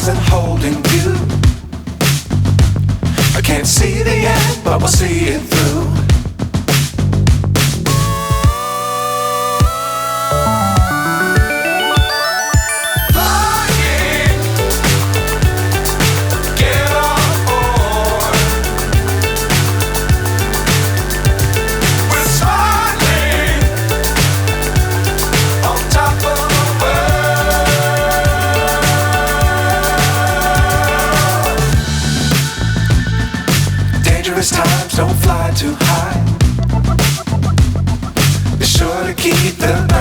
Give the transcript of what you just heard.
stars and holding you. I can't see the end, but we'll see it through. Times don't fly too high. Be sure to keep the